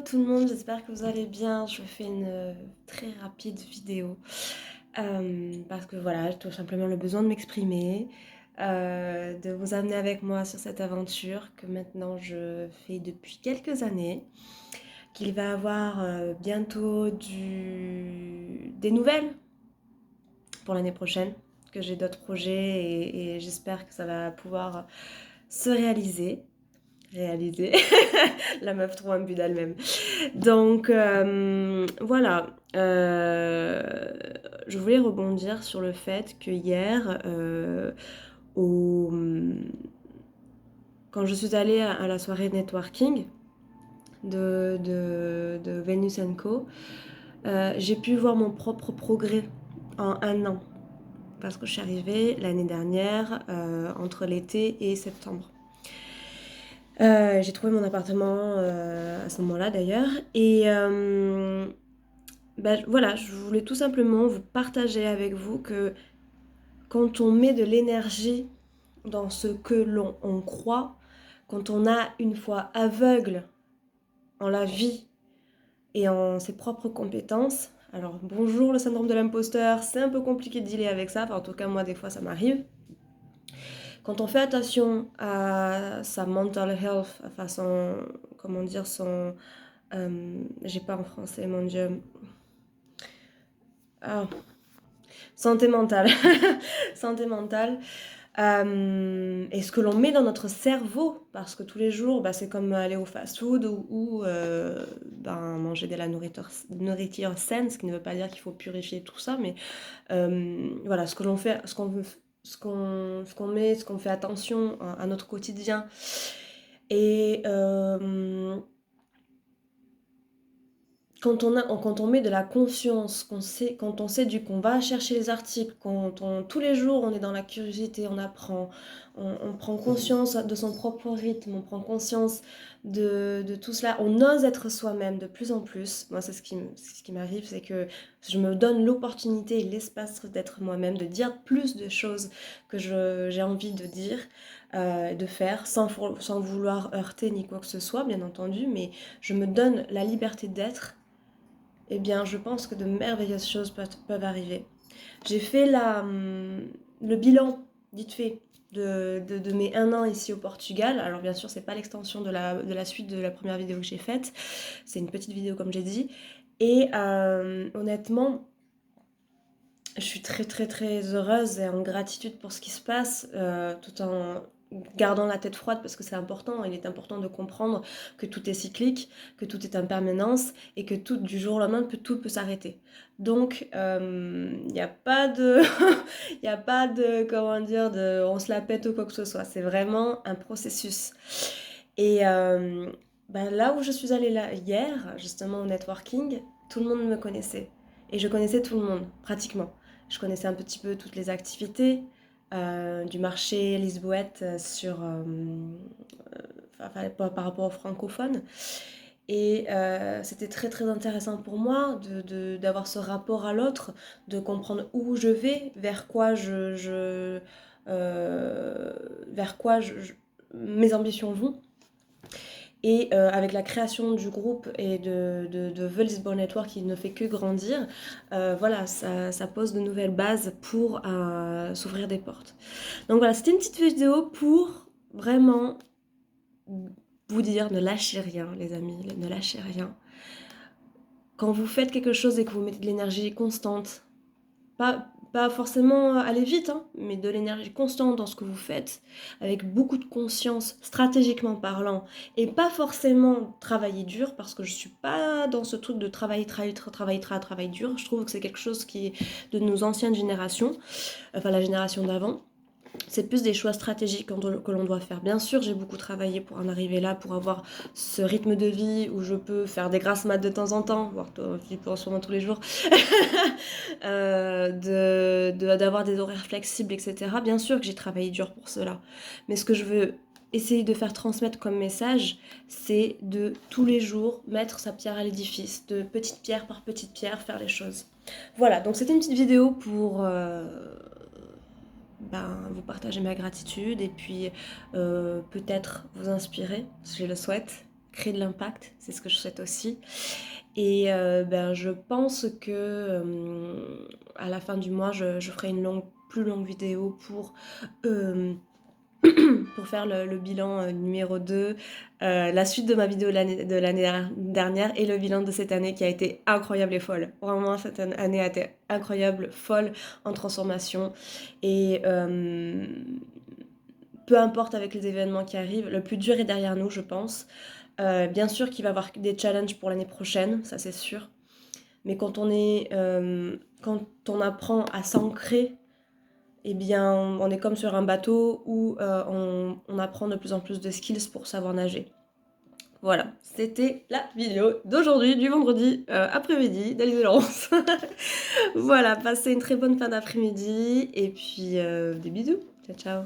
tout le monde, j'espère que vous allez bien. Je fais une très rapide vidéo parce que voilà, j'ai tout simplement le besoin de m'exprimer, de vous amener avec moi sur cette aventure que maintenant je fais depuis quelques années, qu'il va avoir bientôt des nouvelles pour l'année prochaine, que j'ai d'autres projets et j'espère que ça va pouvoir se réaliser. La meuf trouve un but d'elle-même. Donc voilà, je voulais rebondir sur le fait que hier, au, quand je suis allée à la soirée networking de Venus Co, j'ai pu voir mon propre progrès en un an. Parce que je suis arrivée l'année dernière, entre l'été et septembre. J'ai trouvé mon appartement à ce moment-là d'ailleurs. Et voilà, je voulais tout simplement vous partager avec vous que quand on met de l'énergie dans ce que l'on croit, quand on a une foi aveugle en la vie et en ses propres compétences, alors bonjour le syndrome de l'imposteur, c'est un peu compliqué de dealer avec ça, enfin, en tout cas moi des fois ça m'arrive. Quand on fait attention à sa mental health, enfin son, comment dire, son, j'ai pas en français mon dieu, ah, santé mentale, santé mentale, et ce que l'on met dans notre cerveau, parce que tous les jours, c'est comme aller au fast-food ou manger de la nourriture saine, ce qui ne veut pas dire qu'il faut purifier tout ça, mais voilà, ce que l'on fait, ce qu'on veut, ce qu'on met, ce qu'on fait attention à notre quotidien. Et quand on met de la conscience, quand on sait qu'on va chercher les articles, tous les jours on est dans la curiosité, on apprend, on prend conscience de son propre rythme, on prend conscience de tout cela, on ose être soi-même de plus en plus. Moi c'est ce qui m'arrive, c'est que je me donne l'opportunité et l'espace d'être moi-même, de dire plus de choses que j'ai envie de dire, de faire, sans vouloir heurter ni quoi que ce soit, bien entendu, mais je me donne la liberté d'être. Eh bien, je pense que de merveilleuses choses peuvent arriver. J'ai fait le bilan, vite fait, de mes un an ici au Portugal. Alors bien sûr, c'est pas l'extension de la suite de la première vidéo que j'ai faite. C'est une petite vidéo comme j'ai dit. Et honnêtement, je suis très très très heureuse et en gratitude pour ce qui se passe, tout en gardant la tête froide parce que c'est important. Il est important de comprendre que tout est cyclique, que tout est en permanence et que tout du jour au lendemain tout peut s'arrêter. Donc il n'y a pas de il a pas de comment dire de on se la pète ou quoi que ce soit. C'est vraiment un processus. Et là où je suis allée hier, justement au networking, tout le monde me connaissait. Et je connaissais tout le monde, pratiquement. Je connaissais un petit peu toutes les activités du marché lisboète par rapport aux francophones. Et c'était très très intéressant pour moi d'avoir ce rapport à l'autre, de comprendre où je vais, vers quoi mes ambitions vont. Et avec la création du groupe et de The Lisbon Network qui ne fait que grandir, voilà, ça pose de nouvelles bases pour s'ouvrir des portes. Donc voilà, c'était une petite vidéo pour vraiment vous dire ne lâchez rien, les amis, ne lâchez rien. Quand vous faites quelque chose et que vous mettez de l'énergie constante, pas forcément aller vite, hein, mais de l'énergie constante dans ce que vous faites, avec beaucoup de conscience, stratégiquement parlant, et pas forcément travailler dur, parce que je suis pas dans ce truc de travail dur. Je trouve que c'est quelque chose qui est de nos anciennes générations, enfin la génération d'avant. C'est plus des choix stratégiques que l'on doit faire. Bien sûr, j'ai beaucoup travaillé pour en arriver là, pour avoir ce rythme de vie où je peux faire des grasses mat de temps en temps, voire sûrement tous les jours, d'avoir des horaires flexibles, etc. Bien sûr que j'ai travaillé dur pour cela. Mais ce que je veux essayer de faire transmettre comme message, c'est de tous les jours mettre sa pierre à l'édifice, de petite pierre par petite pierre, faire les choses. Voilà, donc c'était une petite vidéo pour vous partager ma gratitude et puis peut-être vous inspirer, si je le souhaite. créer de l'impact, c'est ce que je souhaite aussi. Et ben, je pense que à la fin du mois, je ferai une plus longue vidéo euh, pour faire le bilan numéro 2, la suite de ma vidéo de l'année dernière et le bilan de cette année qui a été incroyable et folle. Vraiment, cette année a été incroyable, folle en transformation. Et peu importe avec les événements qui arrivent, le plus dur est derrière nous, je pense. Bien sûr qu'il va y avoir des challenges pour l'année prochaine, ça c'est sûr. Mais quand on apprend à s'ancrer, eh bien, on est comme sur un bateau où on apprend de plus en plus de skills pour savoir nager. Voilà, c'était la vidéo d'aujourd'hui, du vendredi après-midi d'Alise Voilà, passez une très bonne fin d'après-midi et puis des bisous. Ciao, ciao.